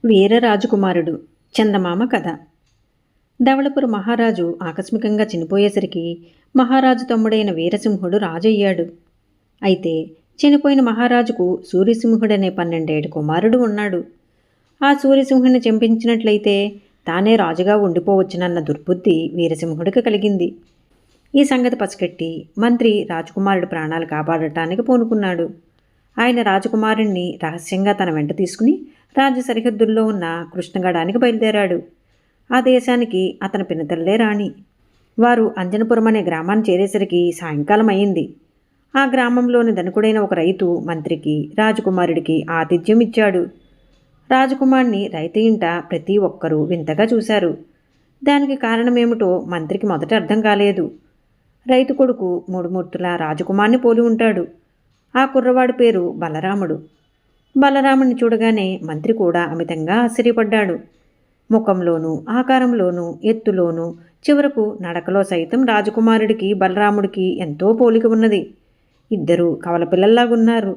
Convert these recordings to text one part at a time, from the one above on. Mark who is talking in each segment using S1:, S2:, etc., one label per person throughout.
S1: వీర రాజకుమారుడు చందమామ కథ. ధవళపురి మహారాజు ఆకస్మికంగా చనిపోయేసరికి మహారాజు తమ్ముడైన వీరసింహుడు రాజయ్యాడు. అయితే చనిపోయిన మహారాజుకు సూర్యసింహుడనే 12 కుమారుడు ఉన్నాడు. ఆ సూర్యసింహుడిని చంపించినట్లయితే తానే రాజుగా ఉండిపోవచ్చునన్న దుర్బుద్ధి వీరసింహుడికి కలిగింది. ఈ సంగతి పసిగట్టి మంత్రి రాజకుమారుడి ప్రాణాలు కాపాడటానికి పూనుకున్నాడు. ఆయన రాజకుమారుణ్ణి రహస్యంగా తన వెంట తీసుకుని రాజ్య సరిహద్దుల్లో ఉన్న కృష్ణగడానికి బయలుదేరాడు. ఆ దేశానికి అతని పినతల్లే రాణి. వారు అంజనపురం అనే గ్రామాన్ని చేరేసరికి సాయంకాలం అయింది. ఆ గ్రామంలోని ధనికుడైన ఒక రైతు మంత్రికి రాజకుమారుడికి ఆతిథ్యం ఇచ్చాడు. రాజకుమారుని రైతు ఇంట ప్రతి ఒక్కరూ వింతగా చూశారు. దానికి కారణమేమిటో మంత్రికి మొదట అర్థం కాలేదు. రైతు కొడుకు మూడుమూర్తుల రాజకుమార్ని పోలి ఉంటాడు. ఆ కుర్రవాడి పేరు బలరాముడు. బలరాముడిని చూడగానే మంత్రి కూడా అమితంగా ఆశ్చర్యపడ్డాడు. ముఖంలోనూ ఆకారంలోనూ ఎత్తులోనూ చివరకు నడకలో సైతం రాజకుమారుడికి బలరాముడికి ఎంతో పోలిక ఉన్నది. ఇద్దరూ కవలపిల్లల్లాగున్నారు.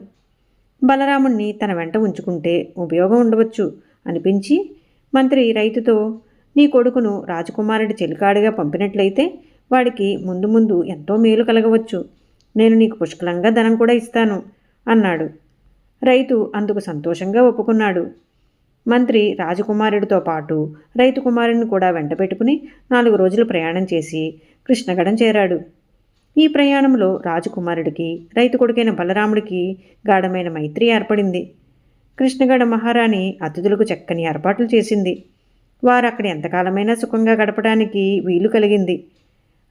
S1: బలరాముణ్ణి తన వెంట ఉంచుకుంటే ఉపయోగం ఉండవచ్చు అనిపించి మంత్రి రైతుతో, నీ కొడుకును రాజకుమారుడి చెలికాడిగా పంపినట్లయితే వాడికి ముందు ముందు ఎంతో మేలు కలగవచ్చు. నేను నీకు పుష్కలంగా ధనం కూడా ఇస్తాను అన్నాడు. రైతు అందుకు సంతోషంగా ఒప్పుకున్నాడు. మంత్రి రాజకుమారుడితో పాటు రైతు కుమారుడిని కూడా వెంట పెట్టుకుని 4 రోజులు ప్రయాణం చేసి కృష్ణగడం చేరాడు. ఈ ప్రయాణంలో రాజకుమారుడికి రైతు కొడుకైన బలరాముడికి గాఢమైన మైత్రి ఏర్పడింది. కృష్ణగడ మహారాణి అతిథులకు చక్కని ఏర్పాట్లు చేసింది. వారు అక్కడ ఎంతకాలమైనా సుఖంగా గడపడానికి వీలు కలిగింది.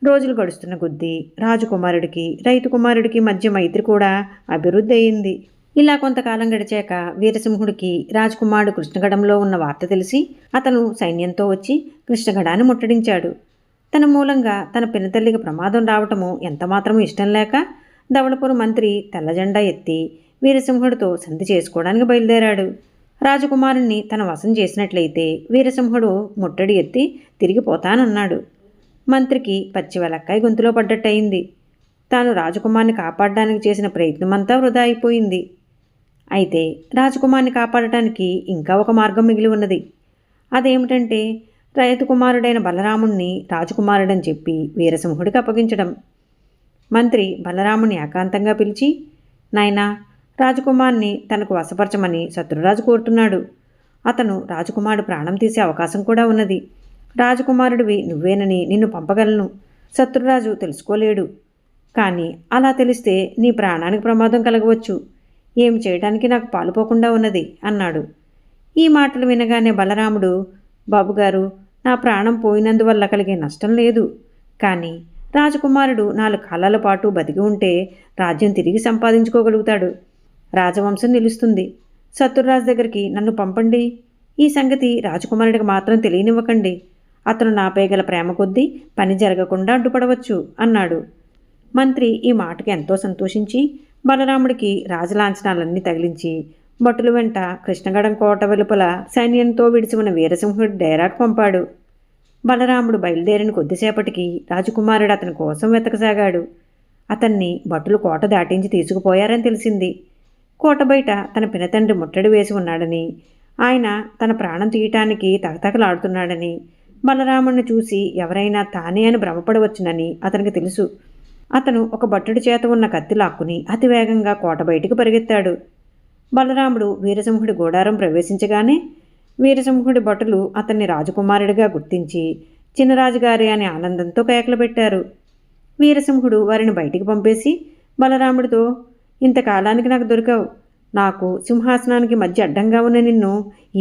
S1: రోజులు గడుస్తున్న కొద్దీ రాజకుమారుడికి రైతు కుమారుడికి మధ్య మైత్రి కూడా అభివృద్ధి అయింది. ఇలా కొంతకాలం గడిచాక వీరసింహుడికి రాజకుమారుడు కృష్ణగడంలో ఉన్న వార్త తెలిసి అతను సైన్యంతో వచ్చి కృష్ణగడాన్ని ముట్టడించాడు. తన మూలంగా తన పినతల్లికి ప్రమాదం రావటము ఎంతమాత్రమూ ఇష్టం లేక ధవళపురి మంత్రి తెల్లజెండా ఎత్తి వీరసింహుడితో సంధి చేసుకోవడానికి బయలుదేరాడు. రాజకుమారుణ్ణి తన వశం చేసినట్లయితే వీరసింహుడు ముట్టడి ఎత్తి తిరిగిపోతానన్నాడు. మంత్రికి పచ్చివెలక్కాయ గొంతులో పడ్డట్టయింది. తాను రాజకుమార్ని కాపాడడానికి చేసిన ప్రయత్నమంతా వృధా అయిపోయింది. అయితే రాజకుమార్ని కాపాడటానికి ఇంకా ఒక మార్గం మిగిలి ఉన్నది. అదేమిటంటే రైతు కుమారుడైన బలరాముణ్ణి రాజకుమారుడని చెప్పి వీరసింహుడికి అప్పగించడం. మంత్రి బలరాముని ఏకాంతంగా పిలిచి, నాయనా, రాజకుమార్ని తనకు వశపరచమని శత్రురాజు కోరుతున్నాడు. అతను రాజకుమారుడు ప్రాణం తీసే అవకాశం కూడా ఉన్నది. రాజకుమారుడివి నువ్వేనని నిన్ను పంపగలను. శత్రురాజు తెలుసుకోలేడు. కానీ అలా తెలిస్తే నీ ప్రాణానికి ప్రమాదం కలగవచ్చు. ఏమి చేయడానికి నాకు పాలుపోకుండా ఉన్నది అన్నాడు. ఈ మాటలు వినగానే బలరాముడు, బాబుగారు, నా ప్రాణం పోయినందువల్ల కలిగే నష్టం లేదు. కానీ రాజకుమారుడు 4 కాలాల పాటు బతికి ఉంటే రాజ్యం తిరిగి సంపాదించుకోగలుగుతాడు. రాజవంశం నిలుస్తుంది. శత్రురాజు దగ్గరికి నన్ను పంపండి. ఈ సంగతి రాజకుమారుడికి మాత్రం తెలియనివ్వకండి. అతను నాపై గల ప్రేమ కొద్దీ పని జరగకుండా అడ్డుపడవచ్చు అన్నాడు. మంత్రి ఈ మాటకి ఎంతో సంతోషించి బలరాముడికి రాజలాంఛనాలన్నీ తగిలించి భటుల వెంట కృష్ణగడం కోట వెలుపల సైన్యంతో విడిచి ఉన్న వీరసింహుడి డేరాకు పంపాడు. బలరాముడు బయలుదేరిన కొద్దిసేపటికి రాజకుమారుడు అతని కోసం వెతకసాగాడు. అతన్ని భటులు కోట దాటించి తీసుకుపోయారని తెలిసింది. కోట బయట తన పినతండ్రి ముట్టడి వేసి ఉన్నాడని, ఆయన తన ప్రాణం తీయటానికి తగతగలాడుతున్నాడని, బలరాముడిని చూసి ఎవరైనా తానే అని భ్రమపడవచ్చునని అతనికి తెలుసు. అతను ఒక భటుడి చేత ఉన్న కత్తి లాక్కుని అతివేగంగా కోట బయటికి పరిగెత్తాడు. బలరాముడు వీరసింహుడి గూడారం ప్రవేశించగానే వీరసింహుడి భటులు అతన్ని రాజకుమారుడిగా గుర్తించి చిన్నరాజుగారి అని ఆనందంతో కేకలు పెట్టారు. వీరసింహుడు వారిని బయటికి పంపేసి బలరాముడితో, ఇంతకాలానికి నాకు దొరికావు. నాకు సింహాసనానికి మధ్య అడ్డంగా ఉన్న నిన్ను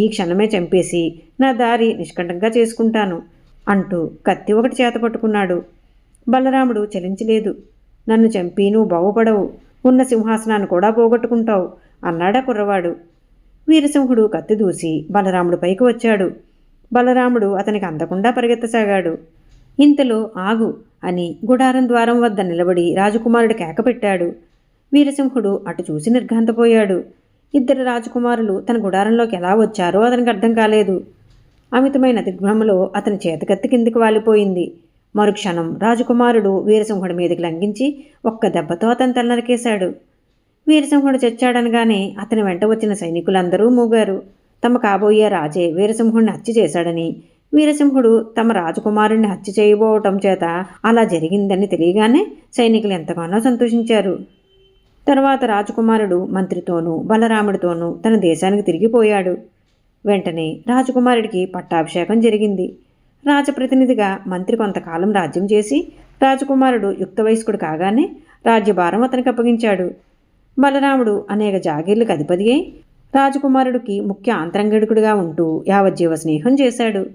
S1: ఈ క్షణమే చంపేసి నా దారి నిష్కంఠంగా చేసుకుంటాను అంటూ కత్తి ఒకటి చేత పట్టుకున్నాడు. బలరాముడు చలించలేదు. నన్ను చంపి నువ్వు బాగుపడవు, ఉన్న సింహాసనాన్ని కూడా పోగొట్టుకుంటావు అన్నాడా కుర్రవాడు. వీరసింహుడు కత్తి దూసి బలరాముడు పైకి వచ్చాడు. బలరాముడు అతనికి అందకుండా పరిగెత్తసాగాడు. ఇంతలో ఆగు అని గుడారం ద్వారం వద్ద నిలబడి రాజకుమారుడు కేక పెట్టాడు. వీరసింహుడు అటు చూసి నిర్ఘాంతపోయాడు. 2 రాజకుమారులు తన గుడారంలోకి ఎలా వచ్చారో అతనికి అర్థం కాలేదు. అమితమైన దిగ్భ్రమలో అతని చేతకత్తి కిందికి వాలిపోయింది. మరుక్షణం రాజకుమారుడు వీరసింహుడి మీదకి లంఘించి ఒక్క దెబ్బతో అతని తల నరికేశాడు. వీరసింహుడు చచ్చాడనగానే అతని వెంట వచ్చిన సైనికులందరూ మూగారు. తమ కాబోయే రాజే వీరసింహుడిని హత్య చేశాడని, వీరసింహుడు తమ రాజకుమారుణ్ణి హత్య చేయబోవటం చేత అలా జరిగిందని తెలియగానే సైనికులు ఎంతగానో సంతోషించారు. తరువాత రాజకుమారుడు మంత్రితోనూ బలరాముడితోనూ తన దేశానికి తిరిగిపోయాడు. వెంటనే రాజకుమారుడికి పట్టాభిషేకం జరిగింది. రాజప్రతినిధిగా మంత్రి కొంతకాలం రాజ్యం చేసి రాజకుమారుడు యుక్త వయస్కుడు కాగానే రాజ్యభారం అతనికి అప్పగించాడు. బలరాముడు అనేక జాగీర్లకు అధిపతి అయి రాజకుమారుడికి ముఖ్య ఆంతరంగికుడిగా ఉంటూ యావజ్జీవ స్నేహం చేశాడు.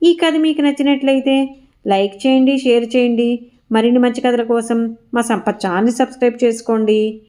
S1: ఈ కథ మీకు నచ్చినట్లయితే లైక్ చేయండి, షేర్ చేయండి. మరిన్ని మంచి కథల కోసం మా సంపత్ ఛానల్ని సబ్స్క్రైబ్ చేసుకోండి.